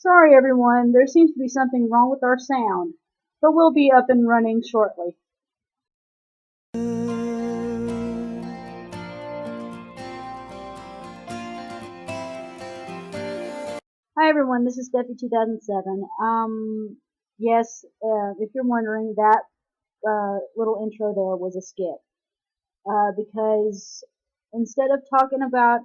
Sorry everyone, there seems to be something wrong with our sound, but we'll be up and running shortly. Hi everyone, this is Steffi 2007. Yes, if you're wondering, that little intro there was a skit. Because instead of talking about,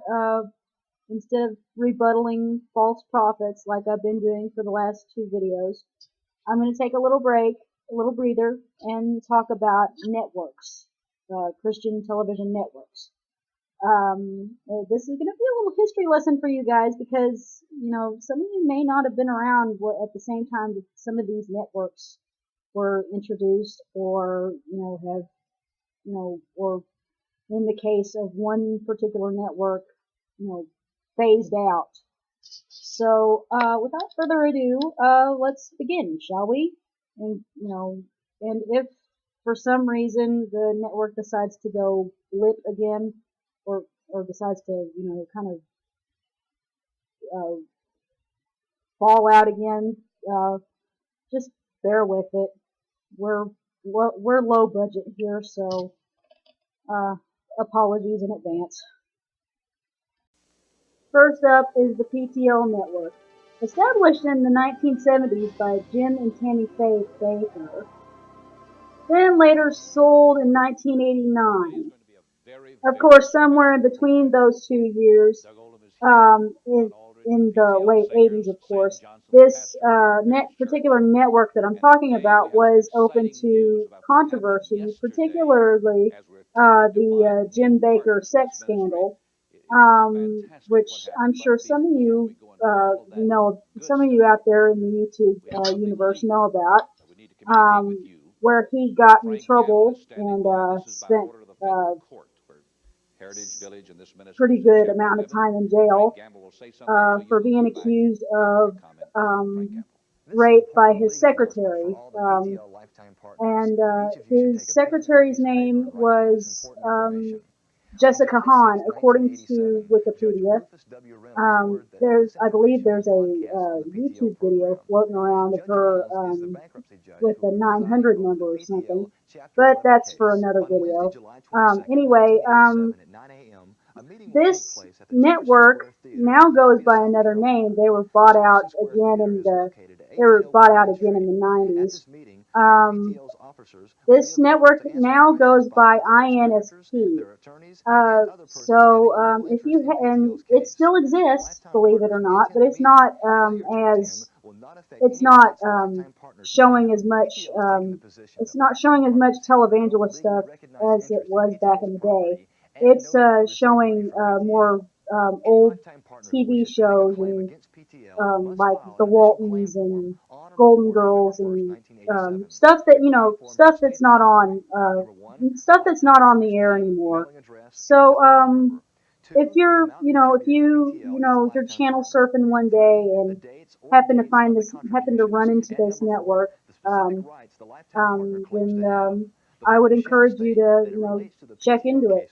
instead of rebuttaling false prophets like I've been doing for the last two videos, I'm going to take a little break, a little breather, and talk about networks, Christian television networks. This is going to be a little history lesson for you guys because, some of you may not have been around at the same time that some of these networks were introduced or, or in the case of one particular network, phased out. So, without further ado, let's begin, shall we? And, and if for some reason the network decides to go blip again, or decides to, kind of, fall out again, just bear with it. We're low budget here, so, apologies in advance. First up is the PTL network. Established in the 1970s by Jim and Tammy Faye Baker, then later sold in 1989. Of course, somewhere in between those 2 years, in the late 80s, of course, this particular network that I'm talking about was open to controversy, particularly the Jim Baker sex scandal, which I'm sure some of you some of you out there in the YouTube universe know about, where he got in trouble and spent pretty good amount of time in jail for being accused of rape by his secretary. And his secretary's name was Jessica Hahn, according to Wikipedia. I believe there's a YouTube video floating around of her with a 900 number or something, but that's for another video. Anyway, this network now goes by another name. They were bought out again in the 90s. This network now goes by INSP. If you and it still exists, believe it or not, but it's not showing as much televangelist stuff as it was back in the day. It's showing more old TV shows and like the Waltons and Golden Girls and stuff that's not on the air anymore. So if you're channel surfing one day and happen to run into this network, then I would encourage you to check into it.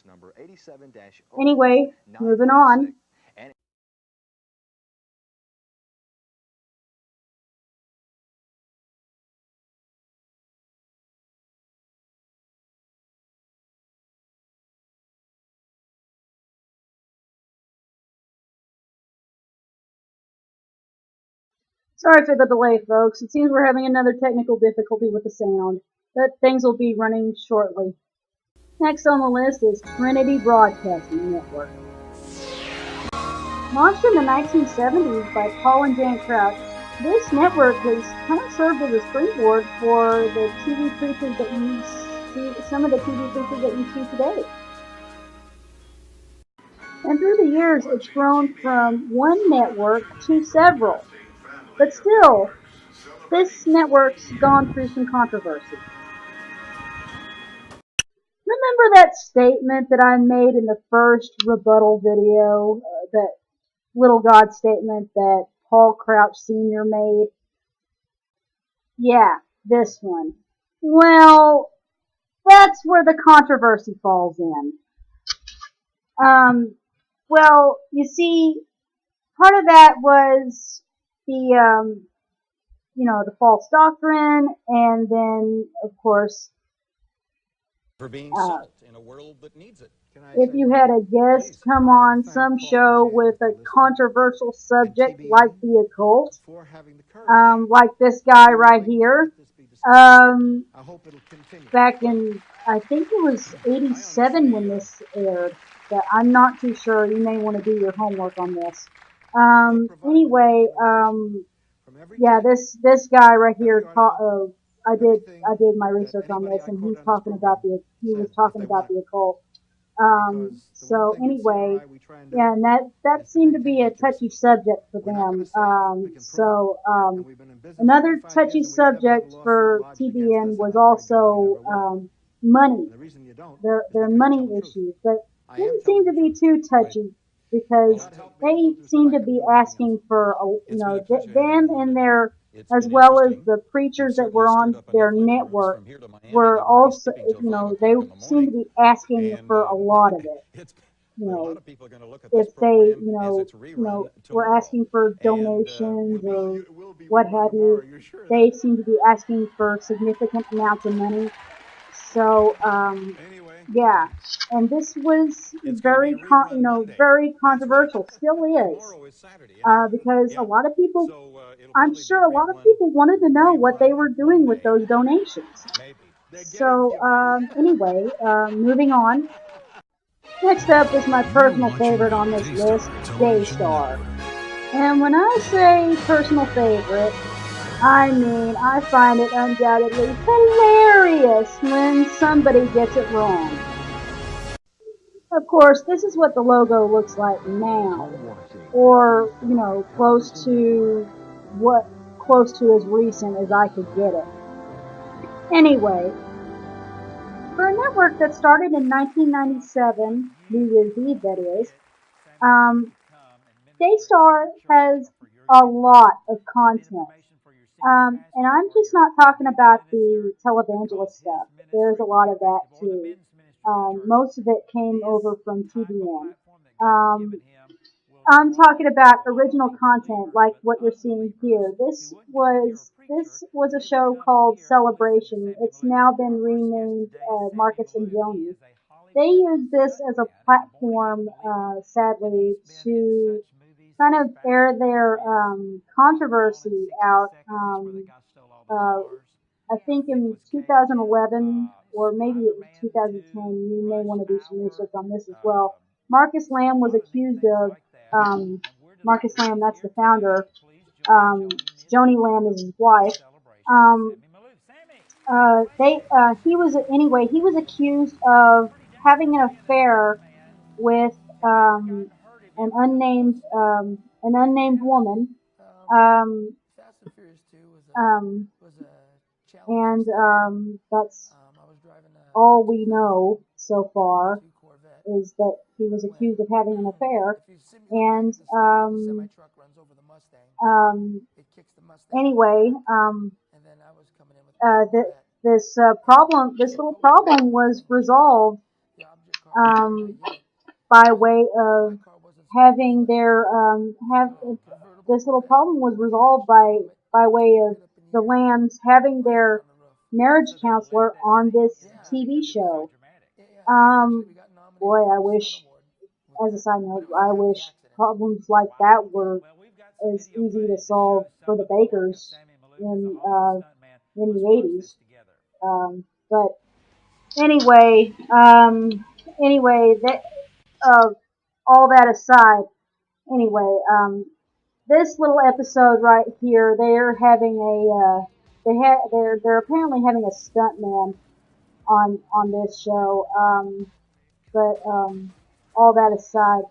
Anyway, moving on. Sorry for the delay, folks. It seems we're having another technical difficulty with the sound, but things will be running shortly. Next on the list is Trinity Broadcasting Network. Launched in the 1970s by Paul and Janet Crouch, this network has kind of served as a springboard for the TV preachers that you see, some of the TV preachers that you see today. And through the years, it's grown from one network to several. But still, this network's gone through some controversy. Remember that statement that I made in the first rebuttal video, that little God statement that Paul Crouch Sr. made? Yeah, this one. Well, that's where the controversy falls in. Well, you see, part of that was the the false doctrine, and then of course, For being uh, salt in a world that needs it. if you had a guest come on some show with a controversial subject like the occult, like this guy right here, um, back in, I think it was 87 when this aired, but I'm not too sure. You may want to do your homework on this. Anyway, yeah, this guy right here I did my research on this, and he was talking about the occult. So anyway, yeah, and that seemed to be a touchy subject for them. Another touchy subject for TBN was also money, their money issues, but didn't seem to be too touchy because they seem to be asking for them and their, as well as the preachers that were on their network, were also, they seem to be asking for a lot of it. You know, if they, were asking for donations or what have you, they seem to be asking for significant amounts of money. So, yeah, and this was very controversial, still is, because a lot of people, I'm sure a lot of people wanted to know what they were doing with those donations. So, anyway, moving on. Next up is my personal favorite on this list, Daystar. And when I say personal favorite, I mean I find it undoubtedly hilarious when somebody gets it wrong. Of course, this is what the logo looks like now, or close to as recent as I could get it. Anyway, for a network that started in 1997, New Year's Eve that is, um, Daystar has a lot of content. And I'm just not talking about the televangelist stuff. There's a lot of that too. Most of it came over from TBN. Um, I'm talking about original content like what you're seeing here. This was a show called Celebration. It's now been renamed Marcus and Joni. They use this as a platform, sadly, to kind of air their controversy out. Uh, I think in 2011 or maybe it was 2010. You may want to do some research on this as well. Marcus Lamb was accused of Marcus Lamb. That's the founder. Um, Joni Lamb is his wife. Um, he was anyway. He was accused of having an affair with an unnamed woman. Um, um, and that's all we know so far is that he was accused of having an affair. And um, anyway, this little problem was resolved um, by way of having their have this little problem was resolved by way of the Lambs having their marriage counselor on this TV show. Um, boy, I wish, as a side note, I wish problems like that were as easy to solve for the Bakers in the 80s. But anyway, that uh, all that aside, anyway, this little episode right here, they're having they're apparently having a stuntman on this show. But all that aside,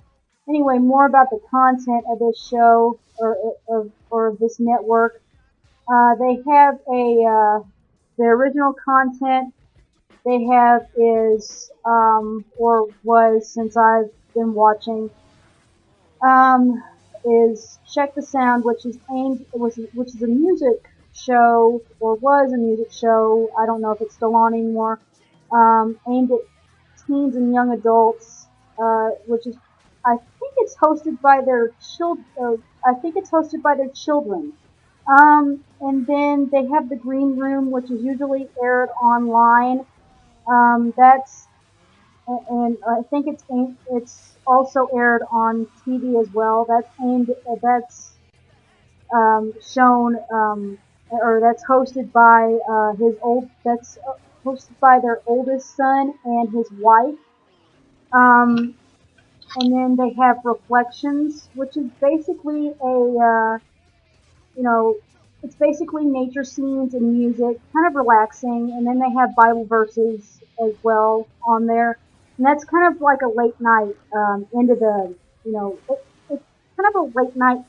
anyway, more about the content of this show or of this network. They have the original content they have is or was since I've been watching um, is Check the Sound, which is a music show or was a music show. I don't know if it's still on anymore. Aimed at teens and young adults, which is I think it's hosted by their children. I think it's hosted by their children. And then they have the green room, which is usually aired online. That's and I think it's also aired on TV as well. That's shown or that's hosted by his old that's hosted by their oldest son and his wife. Um, and then they have Reflections, which is basically you know, it's basically nature scenes and music, kind of relaxing. And then they have Bible verses as well on there, and that's kind of like a late night into the, it's kind of a late night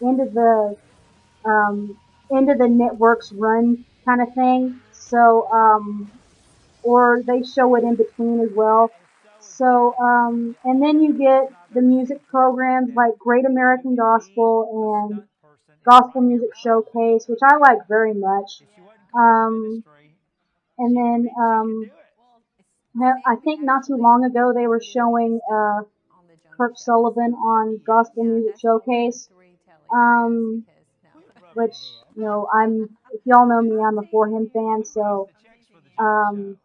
um, into the network's run kind of thing. So, or they show it in between as well. So, and then you get the music programs like Great American Gospel and Gospel Music Showcase, which I like very much. Um, and then I think not too long ago they were showing Kirk Sullivan on Gospel Music Showcase, um, which, if y'all know me, I'm a For Him fan, so um,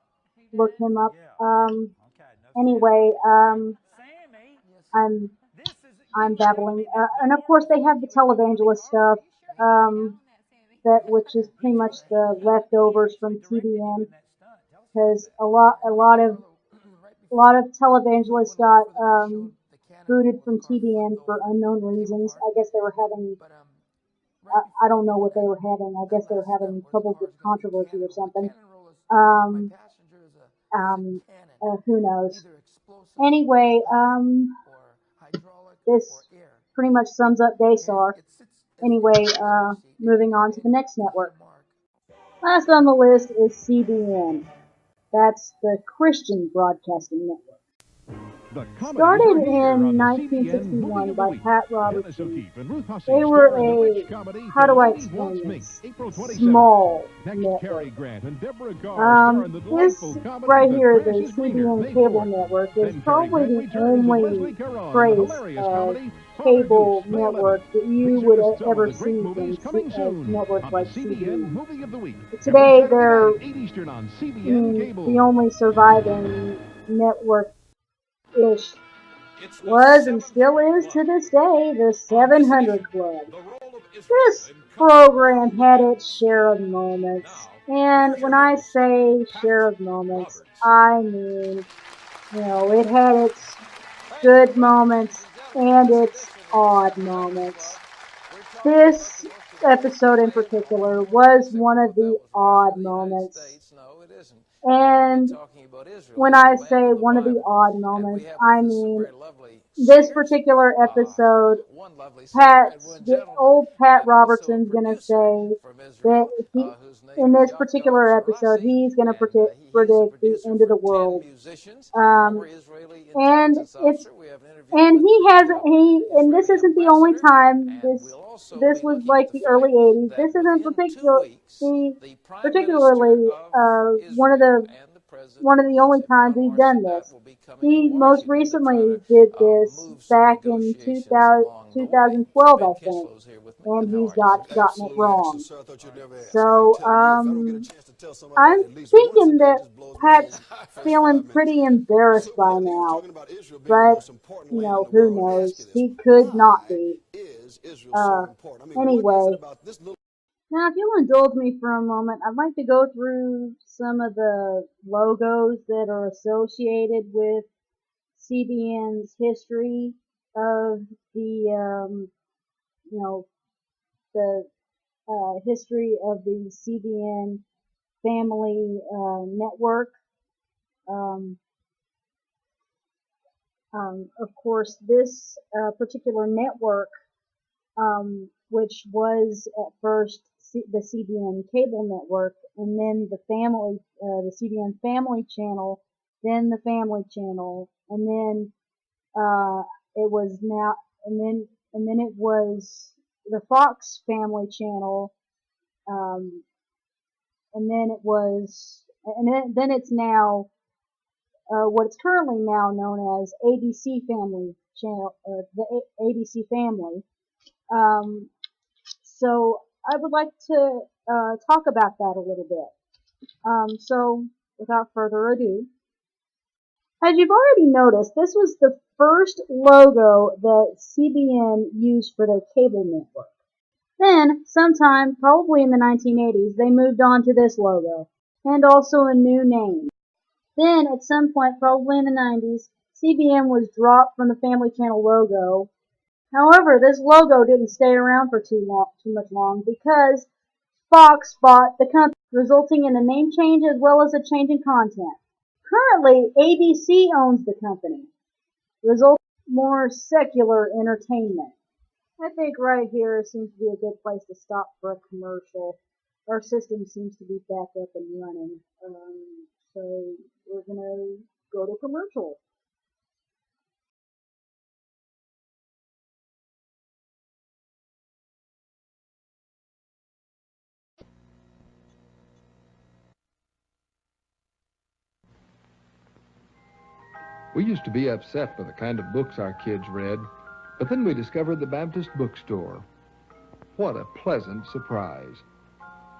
look him up. Anyway, I'm I'm babbling, and of course they have the televangelist stuff. That which is pretty much the leftovers from TBN, because a lot of televangelists got booted from TBN for unknown reasons. I guess they were having I don't know what they were having. I guess they were having trouble with controversy or something. Um, who knows? Anyway, this pretty much sums up Daystar. Anyway, moving on to the next network. Last on the list is CBN. That's the Christian Broadcasting Network. The comedies Started are here on in the CBN Movie 1961 of the by Week. Pat Dennis Robertson. O'Keefe and Ruth They Hussey were star in the rich a, comedy how The do I Ladies explain Wants Me, this? April 27th. Small Next, network. Cary Grant and Deborah Garr star in the This delightful comedy right The here, Grass the is Greener, CBN May cable 4th. network, is Then Cary probably Grant the returns as only Leslie Caron in the praise hilarious comedy Father cable Goose, May 11th. network that you These are would just some of ever the great see movies from coming soon networks on the like CBN CBN. Movie of the Week. But Every today, Saturday night they're at 8 Eastern on CBN Cable. the only surviving network-ish was and still is to this day the 700 Club. This program had its share of moments. And when I say share of moments, I mean, it had its good moments and its odd moments. This episode in particular was one of the odd moments. And when I say one of the odd moments, I mean this particular episode. The old Pat Robertson's gonna say that in this particular episode, he's gonna predict the end of the world. Um, and it's and and this isn't the only time. This was like the early '80s. This isn't particularly one of the only times he's done this. He most recently did this back in 2012, I think, and he's gotten it wrong. So I'm thinking that Pat's feeling pretty embarrassed by now, but who knows? He could not be. Uh, anyway, now if you'll indulge me for a moment, I'd like to go through some of the logos that are associated with CBN's history of the, you know, the history of the CBN family network. Um, of course, this particular network, which was at first the CBN cable network, and then the CBN Family Channel, then the Family Channel, and then it was now, and then it was the Fox Family Channel, um, and then it was, and then it's now what it's currently now known as ABC Family Channel, the ABC Family. So I would like to talk about that a little bit. So without further ado, as you've already noticed, this was the first logo that CBN used for their cable network. Then, sometime probably in the 1980s, they moved on to this logo, and also a new name. Then, at some point, probably in the 90s, CBN was dropped from the Family Channel logo. However, this logo didn't stay around for too much long because Fox bought the company, resulting in a name change as well as a change in content. Currently, ABC owns the company, resulting in more secular entertainment. I think right here seems to be a good place to stop for a commercial. Our system seems to be back up and running. So we're gonna go to commercial. We used to be upset with the kind of books our kids read, but then we discovered the Baptist bookstore. What a pleasant surprise.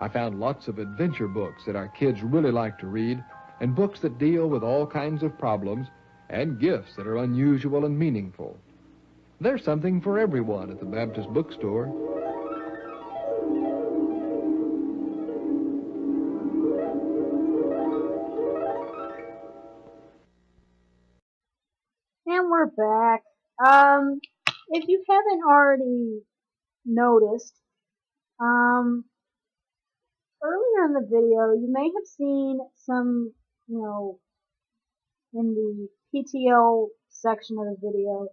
I found lots of adventure books that our kids really like to read, and books that deal with all kinds of problems, and gifts that are unusual and meaningful. There's something for everyone at the Baptist bookstore. And we're back. If you haven't already noticed, um, earlier in the video, you may have seen some, in the PTL section of the video,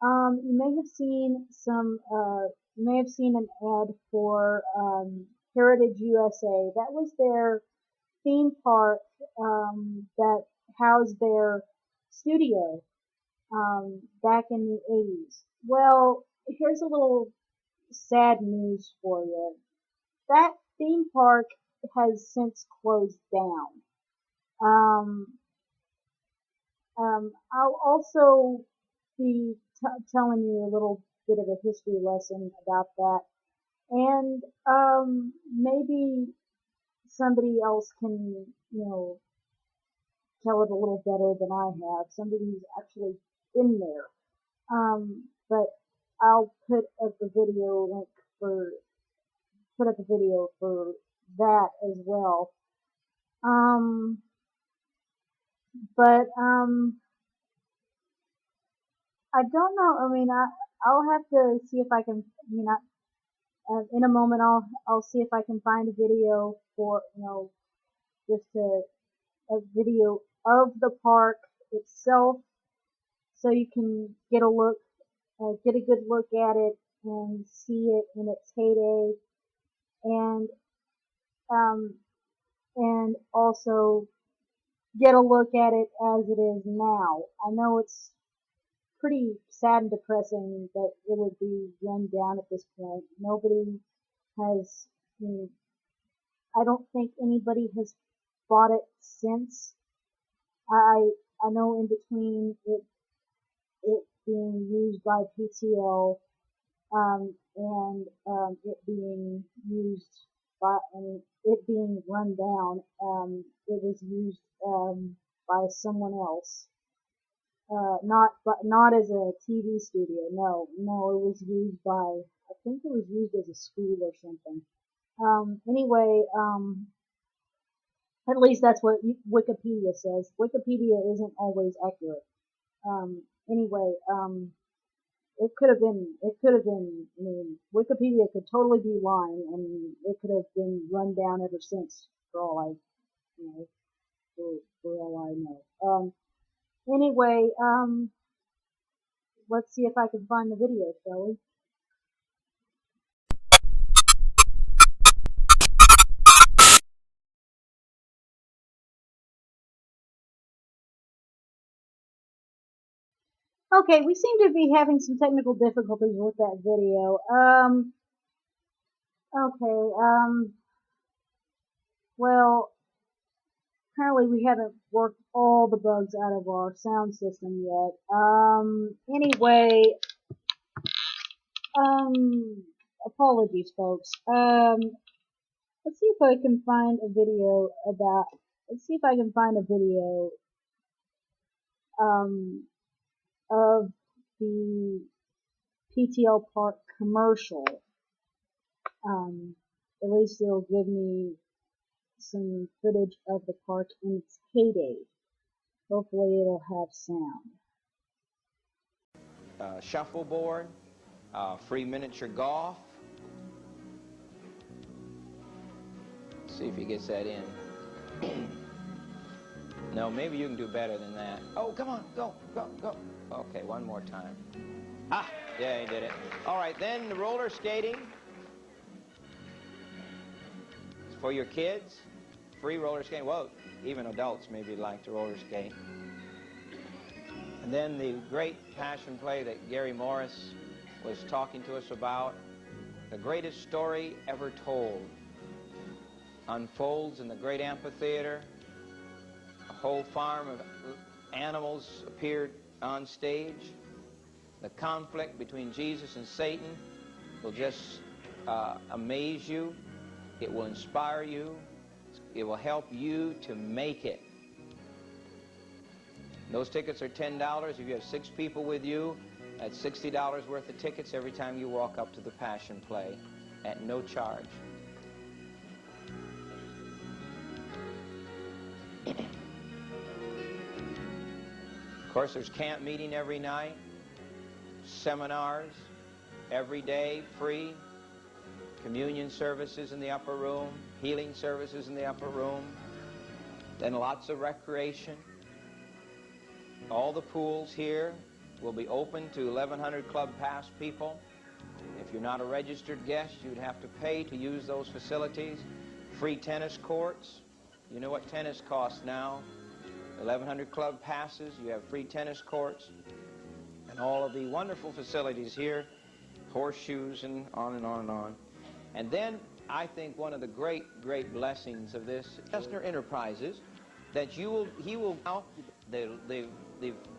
you may have seen you may have seen an ad for Heritage USA. That was their theme park that housed their studio back in the 80s. Well, here's a little sad news for you. That theme park has since closed down. Um, I'll also be telling you a little bit of a history lesson about that, and maybe somebody else can, tell it a little better than I have. Somebody who's actually been there. But I'll put up a video for that as well. But I don't know. I mean, I'll have to see if I can. In a moment, I'll see if I can find a video for just a video of the park itself, so you can get a good look at it and see it in its heyday, and um, and also get a look at it as it is now. I know it's pretty sad and depressing that it would be run down at this point. Nobody has, I don't think anybody has bought it since. I I know in between it being used by PTL and it being used it being run down. It was used by someone else. Not as a TV studio. No, it was used by. I think it was used as a school or something. Anyway, at least that's what Wikipedia says. Wikipedia isn't always accurate. Anyway, it could have been. It could have been. I mean, Wikipedia could totally be lying, and it could have been run down ever since. For all you know, for all I know. Anyway, let's see if I can find the video, shall we? Okay, we seem to be having some technical difficulties with that video. Okay, well, apparently we haven't worked all the bugs out of our sound system yet. Anyway, um, apologies, folks. Let's see if I can find a video about. Let's see if I can find a video of the PTL Park commercial. At least it'll give me some footage of the park in its heyday. Hopefully it'll have sound. Shuffleboard, free miniature golf. See if he gets that in. No, maybe you can do better than that. Oh, come on, go, go, go. Okay, one more time. Ah, yeah, he did it. All right, then the roller skating. It's for your kids. Free roller skating. Well, even adults maybe like to roller skate. And then the great passion play that Gary Morris was talking to us about, the greatest story ever told, unfolds in the great amphitheater. A whole farm of animals appeared on stage. The conflict between Jesus and Satan will just amaze you. It will inspire you. It will help you to make it. Those tickets are $10. If you have 6 people with you, that's $60 worth of tickets every time you walk up to the Passion Play at no charge. Of course, there's camp meeting every night, seminars every day, free, communion services in the upper room, healing services in the upper room, then lots of recreation. All the pools here will be open to 1,100 Club Pass people. If you're not a registered guest, you'd have to pay to use those facilities. Free tennis courts. You know what tennis costs now. 1,100 Club Passes, you have free tennis courts. And all of the wonderful facilities here, horseshoes and on and on and on. And then I think one of the great, great blessings of this, Chestnut Enterprises, that he will now, the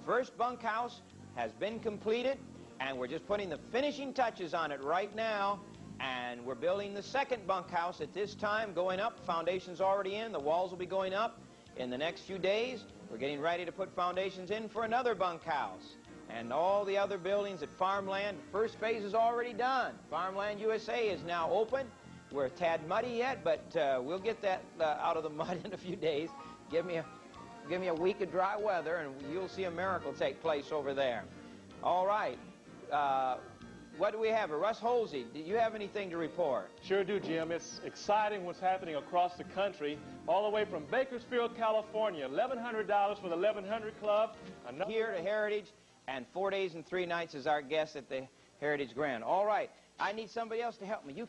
first bunkhouse has been completed, and we're just putting the finishing touches on it right now, and we're building the second bunkhouse at this time, going up. Foundation's already in. The walls will be going up in the next few days. We're getting ready to put foundations in for another bunkhouse. And all the other buildings at Farmland, first phase is already done. Farmland USA is now open. We're a tad muddy yet, but we'll get that out of the mud in a few days. Give me a week of dry weather, and you'll see a miracle take place over there. All right. What do we have? Russ Holsey, do you have anything to report? Sure do, Jim. It's exciting what's happening across the country, all the way from Bakersfield, California. $1,100 for the 1,100 Club. Here to Heritage, and 4 days and 3 nights as our guest at the Heritage Grand. All right. I need somebody else to help me. You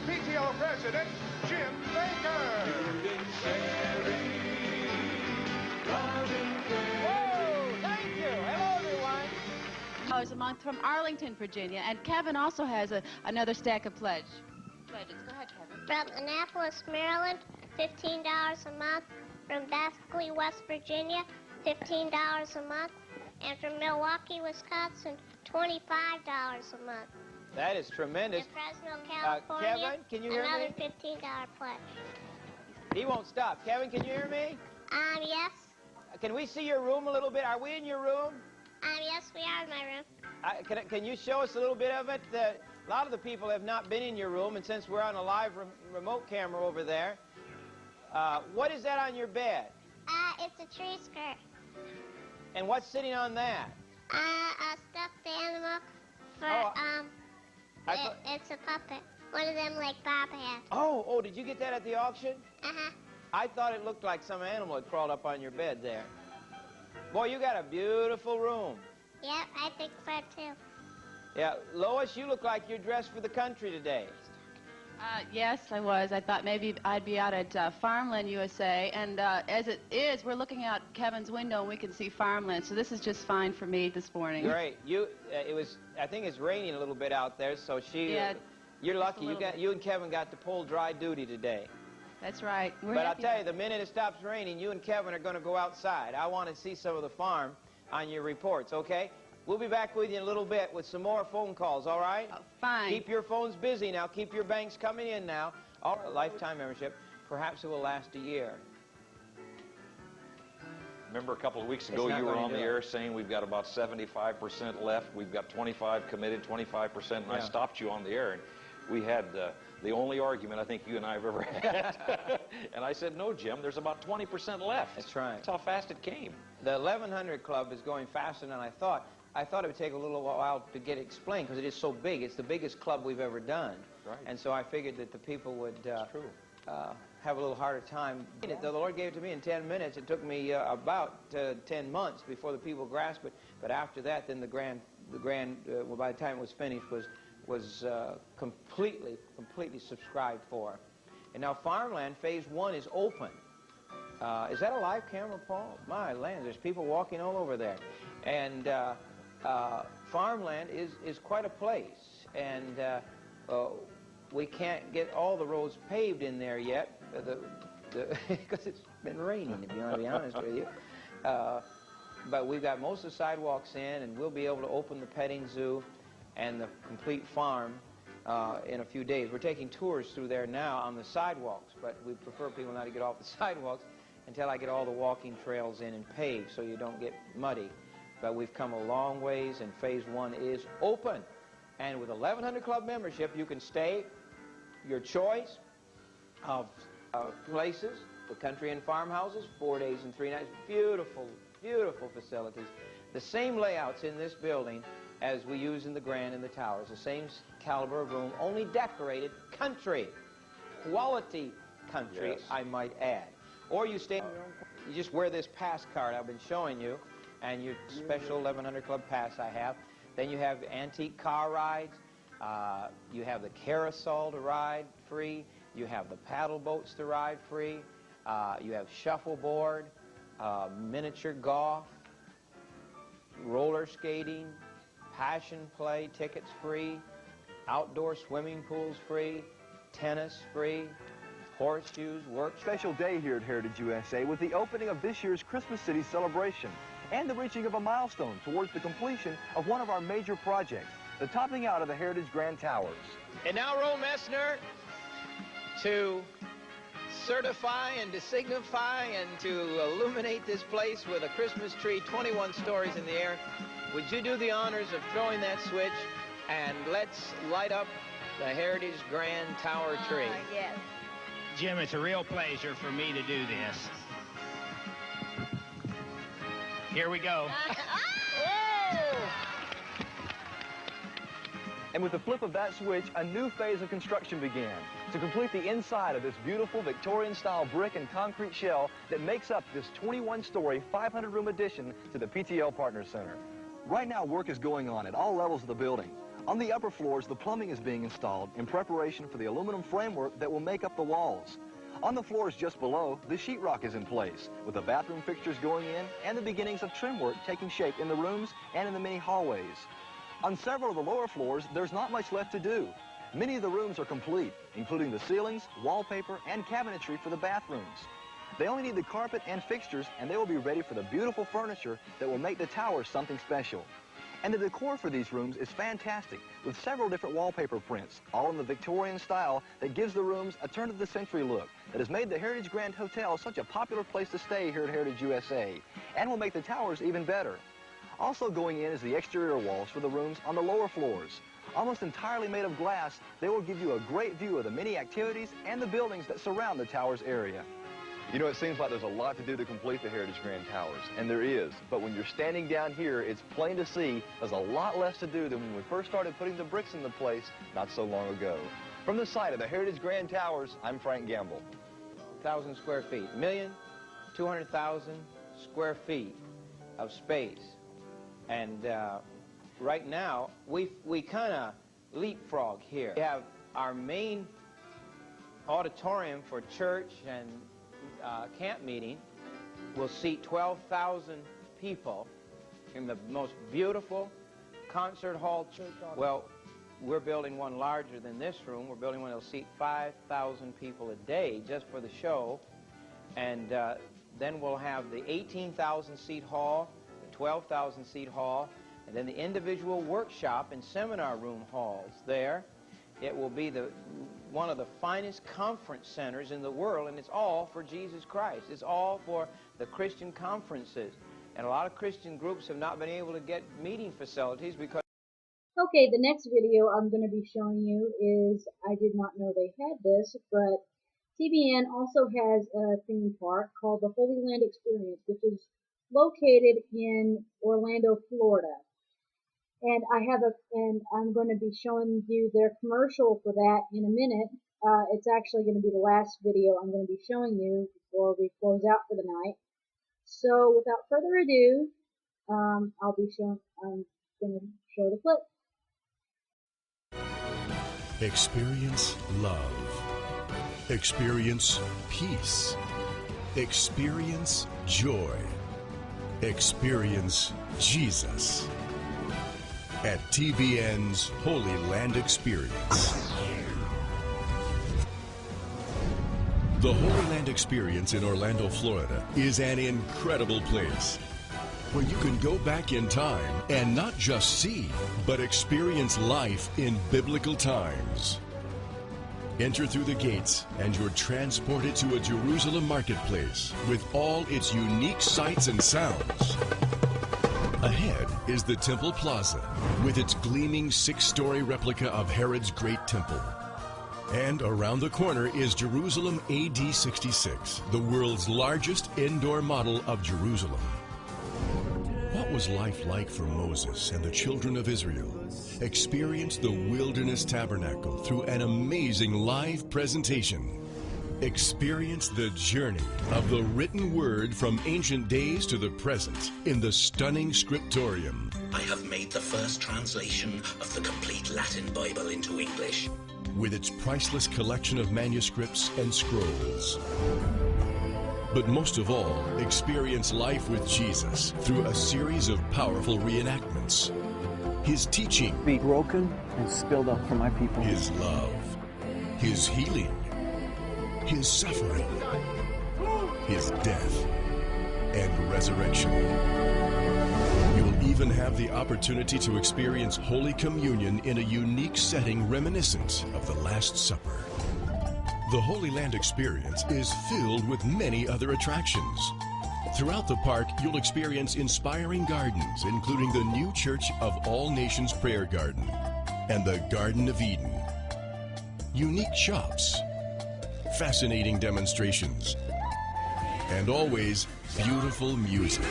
PTO President, Jim Baker. Whoa, thank you. Hello, everyone. A month from Arlington, Virginia, and Kevin also has another stack of pledges. Go ahead, Kevin. From Annapolis, Maryland, $15 a month. From Beckley, West Virginia, $15 a month. And from Milwaukee, Wisconsin, $25 a month. That is tremendous. In Fresno, California, Kevin, can you hear another me? $15 pledge. He won't stop. Kevin, can you hear me? Yes. Can we see your room a little bit? Are we in your room? Yes, we are in my room. Can you show us a little bit of it? A lot of the people have not been in your room, and since we're on a live remote camera over there, what is that on your bed? It's a tree skirt. And what's sitting on that? A stuffed animal for, it's a puppet. One of them like Bob had. Oh, did you get that at the auction? Uh-huh. I thought it looked like some animal had crawled up on your bed there. Boy, you got a beautiful room. Yep, I think so too. Yeah, Lois, you look like you're dressed for the country today. Yes, I was. I thought maybe I'd be out at Farmland, USA, and as it is, we're looking out Kevin's window and we can see Farmland, so this is just fine for me this morning. Great. I think it's raining a little bit out there, so you're lucky. You and Kevin got to pull dry duty today. That's right. But I'll tell you, the minute it stops raining, you and Kevin are going to go outside. I want to see some of the farm on your reports, okay? We'll be back with you in a little bit with some more phone calls, all right? Oh, fine. Keep your phones busy now. Keep your banks coming in now. All right, lifetime membership. Perhaps it will last a year. Remember a couple of weeks ago you were on the air saying we've got about 75% left. We've got 25 committed, 25%, and I stopped you on the air. And we had the only argument I think you and I have ever had. And I said, no, Jim, there's about 20% left. That's right. That's how fast it came. The 1100 Club is going faster than I thought. I thought it would take a little while to get explained because it is so big. It's the biggest club we've ever done. Right. And so I figured that the people would have a little harder time. The Lord gave it to me in 10 minutes. It took me about 10 months before the people grasped it. But after that, then well, by the time it was finished, was completely subscribed for. And now Farmland Phase 1 is open. Is that a live camera, Paul? My land, there's people walking all over there. And Farmland is quite a place. And we can't get all the roads paved in there yet because it's been raining, if you want to be honest with you. But we've got most of the sidewalks in, and we'll be able to open the petting zoo and the complete farm in a few days. We're taking tours through there now on the sidewalks, but we prefer people not to get off the sidewalks until I get all the walking trails in and paved so you don't get muddy. But we've come a long ways, and Phase 1 is open. And with 1100 Club membership, you can stay your choice of places, the country and farmhouses, 4 days and 3 nights. Beautiful, beautiful facilities. The same layouts in this building as we use in the Grand and the Towers. The same caliber of room, only decorated country. Quality country, yes. I might add. Or you stay, you just wear this pass card I've been showing you, and your special 1100 Club pass I have. Then you have antique car rides. You have the carousel to ride free. You have the paddle boats to ride free. You have shuffleboard, miniature golf, roller skating, passion play, tickets free, outdoor swimming pools free, tennis free, horseshoes, work. Special day here at Heritage USA with the opening of this year's Christmas City celebration and the reaching of a milestone towards the completion of one of our major projects, the topping out of the Heritage Grand Towers. And now Roe Messner to certify and to signify and to illuminate this place with a Christmas tree, 21 stories in the air. Would you do the honors of throwing that switch, and let's light up the Heritage Grand Tower tree. Yes. Jim, it's a real pleasure for me to do this. Here we go. And with the flip of that switch, a new phase of construction began to complete the inside of this beautiful Victorian-style brick and concrete shell that makes up this 21-story, 500-room addition to the PTL Partner Center. Right now, work is going on at all levels of the building. On the upper floors, the plumbing is being installed in preparation for the aluminum framework that will make up the walls. On the floors just below, the sheetrock is in place, with the bathroom fixtures going in and the beginnings of trim work taking shape in the rooms and in the many hallways. On several of the lower floors, there's not much left to do. Many of the rooms are complete, including the ceilings, wallpaper, and cabinetry for the bathrooms. They only need the carpet and fixtures, and they will be ready for the beautiful furniture that will make the towers something special. And the decor for these rooms is fantastic, with several different wallpaper prints, all in the Victorian style that gives the rooms a turn-of-the-century look that has made the Heritage Grand Hotel such a popular place to stay here at Heritage USA, and will make the towers even better. Also going in is the exterior walls for the rooms on the lower floors. Almost entirely made of glass, they will give you a great view of the many activities and the buildings that surround the towers area. You know, it seems like there's a lot to do to complete the Heritage Grand Towers, and there is. But when you're standing down here, it's plain to see there's a lot less to do than when we first started putting the bricks into place not so long ago. From the site of the Heritage Grand Towers, I'm Frank Gamble. 1,000 square feet, 1,200,000 square feet of space. And right now, we kind of leapfrog here. We have our main auditorium for church and camp meeting will seat 12,000 people in the most beautiful concert hall. Well, we're building one larger than this room. We're building one that will seat 5,000 people a day just for the show. And then we'll have the 18,000 seat hall, the 12,000 seat hall, and then the individual workshop and seminar room halls there. It will be one of the finest conference centers in the world, and it's all for Jesus Christ. It's all for the Christian conferences. And a lot of Christian groups have not been able to get meeting facilities because... Okay, the next video I'm going to be showing you is, I did not know they had this, but TBN also has a theme park called the Holy Land Experience, which is located in Orlando, Florida. And I'm going to be showing you their commercial for that in a minute. It's actually going to be the last video I'm going to be showing you before we close out for the night. So without further ado, I'm going to show the clip. Experience love. Experience peace. Experience joy. Experience Jesus at TBN's Holy Land Experience. The Holy Land Experience in Orlando, Florida is an incredible place where you can go back in time and not just see, but experience life in biblical times. Enter through the gates and you're transported to a Jerusalem marketplace with all its unique sights and sounds. Ahead is the Temple Plaza with its gleaming 6-story replica of Herod's Great Temple. And around the corner is Jerusalem AD 66, the world's largest indoor model of Jerusalem. What was life like for Moses and the children of Israel? Experience the Wilderness Tabernacle through an amazing live presentation. Experience the journey of the written word from ancient days to the present in the stunning scriptorium. I have made the first translation of the complete Latin Bible into English. With its priceless collection of manuscripts and scrolls. But most of all, experience life with Jesus through a series of powerful reenactments. His teaching. Be broken and spilled out for my people. His love. His healing. His suffering. His death and resurrection. You'll even have the opportunity to experience Holy Communion in a unique setting reminiscent of the Last Supper. The Holy Land Experience is filled with many other attractions. Throughout the park, you'll experience inspiring gardens, including the new Church of All Nations Prayer Garden and the Garden of Eden. Unique shops, fascinating demonstrations, and always beautiful music,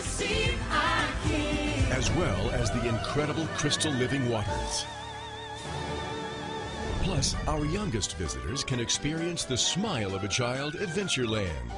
as well as the incredible crystal living waters. Plus, our youngest visitors can experience the smile of a child at Adventureland.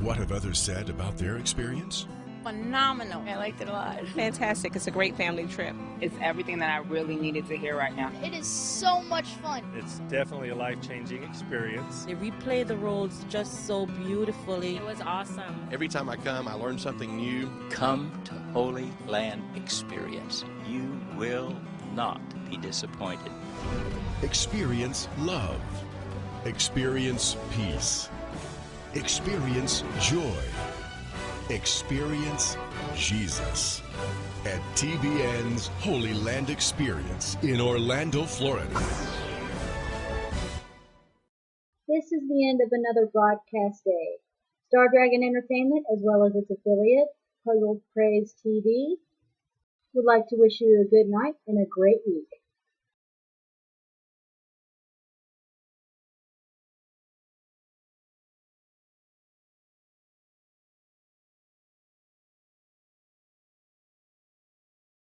What have others said about their experience? Phenomenal. I liked it a lot. Fantastic. It's a great family trip. It's everything that I really needed to hear right now. It is so much fun. It's definitely a life-changing experience. They replay the roles just so beautifully. It was awesome. Every time I come, I learn something new. Come to Holy Land Experience. You will not be disappointed. Experience love. Experience peace. Experience joy. Experience Jesus at TBN's Holy Land Experience in Orlando, Florida. This is the end of another broadcast day. Star Dragon Entertainment, as well as its affiliate, Puzzle Praise TV, would like to wish you a good night and a great week.